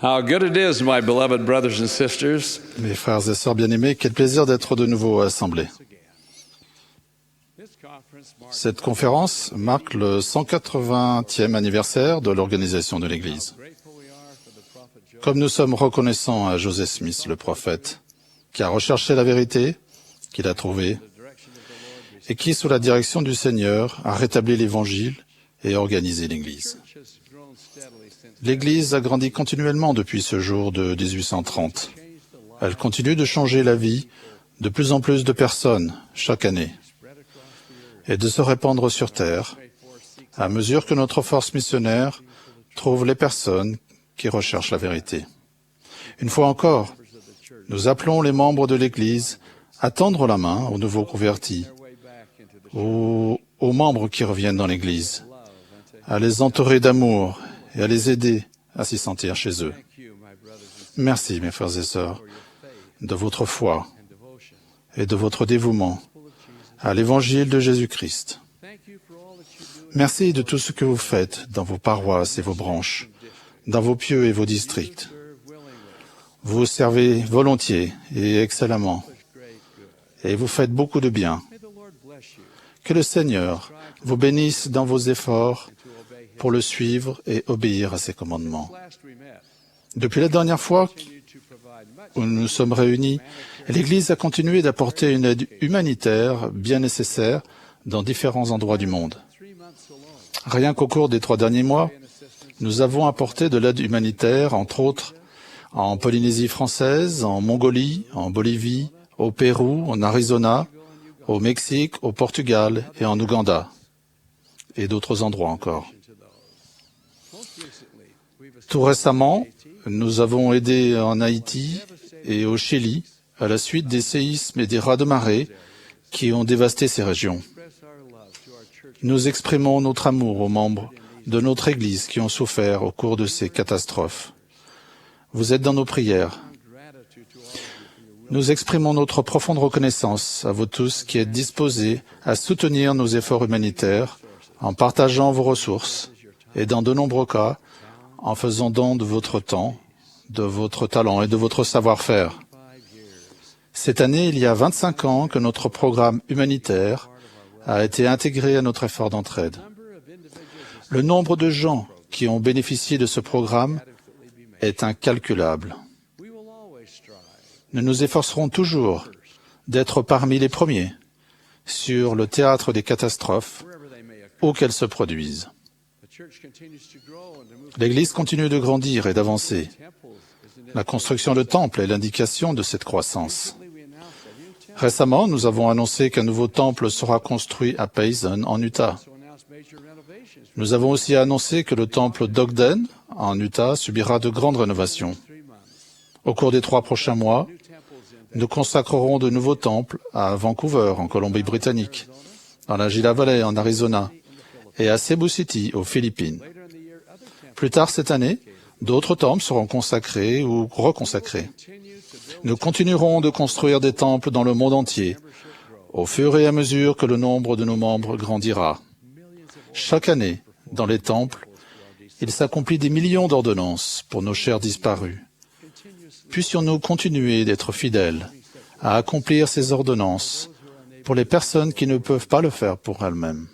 How good it is, my beloved brothers and sisters. Mes frères et sœurs bien-aimés, quel plaisir d'être de nouveau assemblés. Cette conférence marque le 180e anniversaire de l'organisation de l'Église. Comme nous sommes reconnaissants à Joseph Smith, le prophète, qui a recherché la vérité, qu'il a trouvée, et qui, sous la direction du Seigneur, a rétabli l'Évangile et organisé l'Église. L'Église a grandi continuellement depuis ce jour de 1830. Elle continue de changer la vie de plus en plus de personnes chaque année et de se répandre sur terre à mesure que notre force missionnaire trouve les personnes qui recherchent la vérité. Une fois encore, nous appelons les membres de l'Église à tendre la main aux nouveaux convertis, aux membres qui reviennent dans l'Église, à les entourer d'amour et à les aider à s'y sentir chez eux. Merci, mes frères et sœurs, de votre foi et de votre dévouement à l'Évangile de Jésus-Christ. Merci de tout ce que vous faites dans vos paroisses et vos branches, dans vos pieux et vos districts. Vous servez volontiers et excellemment, et vous faites beaucoup de bien. Que le Seigneur vous bénisse dans vos efforts pour le suivre et obéir à ses commandements. Depuis la dernière fois où nous nous sommes réunis, l'Église a continué d'apporter une aide humanitaire bien nécessaire dans différents endroits du monde. Rien qu'au cours des 3 derniers mois, nous avons apporté de l'aide humanitaire, entre autres, en Polynésie française, en Mongolie, en Bolivie, au Pérou, en Arizona, au Mexique, au Portugal et en Ouganda, et d'autres endroits encore. Tout récemment, nous avons aidé en Haïti et au Chili à la suite des séismes et des raz-de-marée qui ont dévasté ces régions. Nous exprimons notre amour aux membres de notre Église qui ont souffert au cours de ces catastrophes. Vous êtes dans nos prières. Nous exprimons notre profonde reconnaissance à vous tous qui êtes disposés à soutenir nos efforts humanitaires en partageant vos ressources et dans de nombreux cas, en faisant don de votre temps, de votre talent et de votre savoir-faire. Cette année, il y a 25 ans que notre programme humanitaire a été intégré à notre effort d'entraide. Le nombre de gens qui ont bénéficié de ce programme est incalculable. Nous nous efforcerons toujours d'être parmi les premiers sur le théâtre des catastrophes où qu'elles se produisent. L'Église continue de grandir et d'avancer. La construction de temples est l'indication de cette croissance. Récemment, nous avons annoncé qu'un nouveau temple sera construit à Payson, en Utah. Nous avons aussi annoncé que le temple d'Ogden, en Utah, subira de grandes rénovations. Au cours des 3 prochains mois, nous consacrerons de nouveaux temples à Vancouver, en Colombie-Britannique, dans la Gila Valley, en Arizona, et à Cebu City, aux Philippines. Plus tard cette année, d'autres temples seront consacrés ou reconsacrés. Nous continuerons de construire des temples dans le monde entier, au fur et à mesure que le nombre de nos membres grandira. Chaque année, dans les temples, il s'accomplit des millions d'ordonnances pour nos chers disparus. Puissions-nous continuer d'être fidèles à accomplir ces ordonnances pour les personnes qui ne peuvent pas le faire pour elles-mêmes.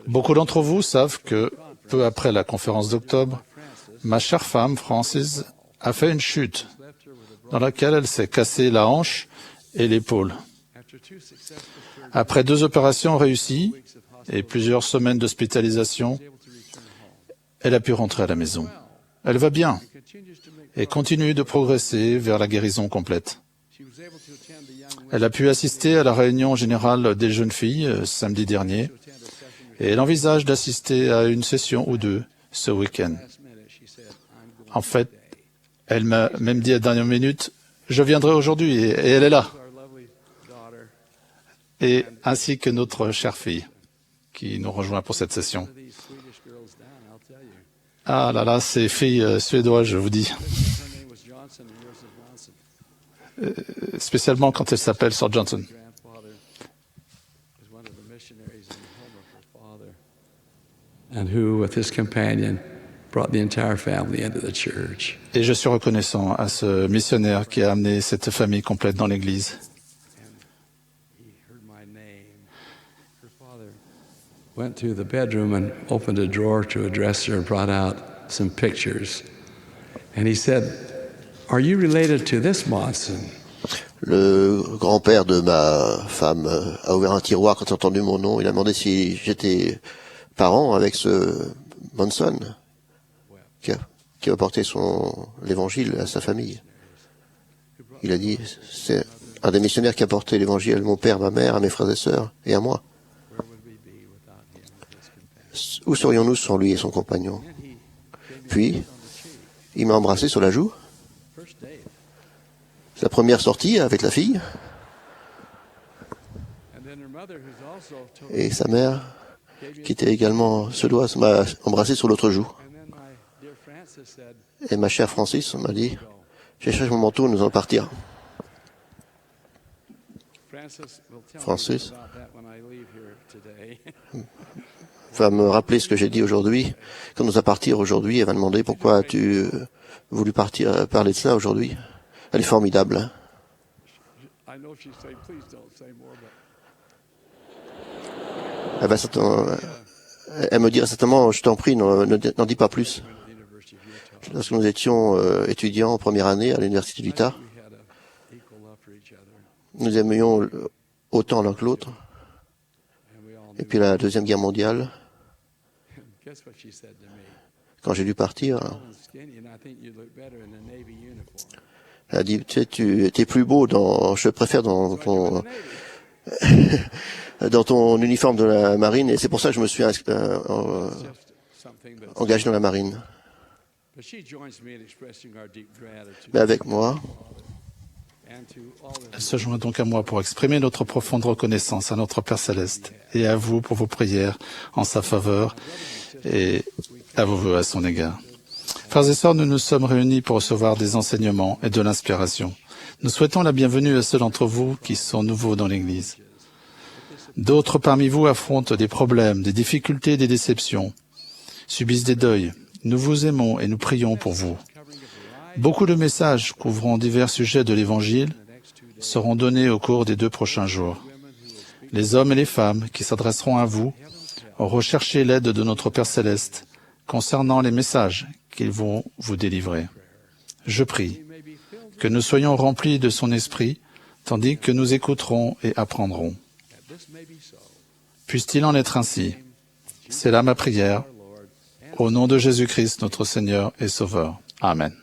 Beaucoup d'entre vous savent que, peu après la conférence d'octobre, ma chère femme, Frances, a fait une chute dans laquelle elle s'est cassé la hanche et l'épaule. Après 2 opérations réussies et plusieurs semaines d'hospitalisation, elle a pu rentrer à la maison. Elle va bien et continue de progresser vers la guérison complète. Elle a pu assister à la réunion générale des jeunes filles samedi dernier et elle envisage d'assister à une session ou 2 ce week-end. En fait, elle m'a même dit à la dernière minute, « Je viendrai aujourd'hui » et elle est là. Et ainsi que notre chère fille qui nous rejoint pour cette session. Ah là là, ces filles suédoises, je vous dis. Spécialement quand elle s'appelle Sir Johnson. And who, with his companion, brought the entire family into the church. Et je suis reconnaissant à ce missionnaire qui a amené cette famille complète dans l'Église. He heard my name. Her father went to the bedroom and opened a drawer to a dresser and brought out some pictures. And he said, "Are you related to this Monson?" Le grand-père de ma femme a ouvert un tiroir quand il a entendu mon nom. Il a demandé si j'étais parent avec ce Monson qui a apporté l'évangile à sa famille. Il a dit, c'est un des missionnaires qui a apporté l'évangile à mon père, ma mère, à mes frères et sœurs et à moi. Où serions-nous sans lui et son compagnon? Puis, il m'a embrassé sur la joue. Sa première sortie avec la fille. Et sa mère, qui était également suédoise, m'a embrassé sur l'autre joue. Et ma chère Francis m'a dit, j'ai cherché mon manteau, nous allons partir. Francis va me rappeler ce que j'ai dit aujourd'hui. Quand nous allons partir aujourd'hui, elle va demander pourquoi tu voulu parler de cela aujourd'hui. Elle est formidable. Elle me dira certainement, je t'en prie, n'en dis pas plus. Lorsque nous étions étudiants en première année à l'université d'Utah, nous aimions autant l'un que l'autre. Et puis la Deuxième Guerre mondiale, quand j'ai dû partir, elle a dit, tu sais, tu étais plus beau je préfère dans ton, dans ton uniforme de la marine, et c'est pour ça que je me suis engagé dans la marine. Mais avec moi, elle se joint donc à moi pour exprimer notre profonde reconnaissance à notre Père Céleste et à vous pour vos prières en sa faveur et à vos vœux à son égard. Frères et sœurs, nous nous sommes réunis pour recevoir des enseignements et de l'inspiration. Nous souhaitons la bienvenue à ceux d'entre vous qui sont nouveaux dans l'Église. D'autres parmi vous affrontent des problèmes, des difficultés, des déceptions, subissent des deuils. Nous vous aimons et nous prions pour vous. Beaucoup de messages couvrant divers sujets de l'Évangile seront donnés au cours des 2 prochains jours. Les hommes et les femmes qui s'adresseront à vous ont recherché l'aide de notre Père Céleste concernant les messages qu'ils vont vous délivrer. Je prie que nous soyons remplis de son esprit, tandis que nous écouterons et apprendrons. Puisse-t-il en être ainsi? C'est là ma prière, au nom de Jésus-Christ, notre Seigneur et Sauveur. Amen.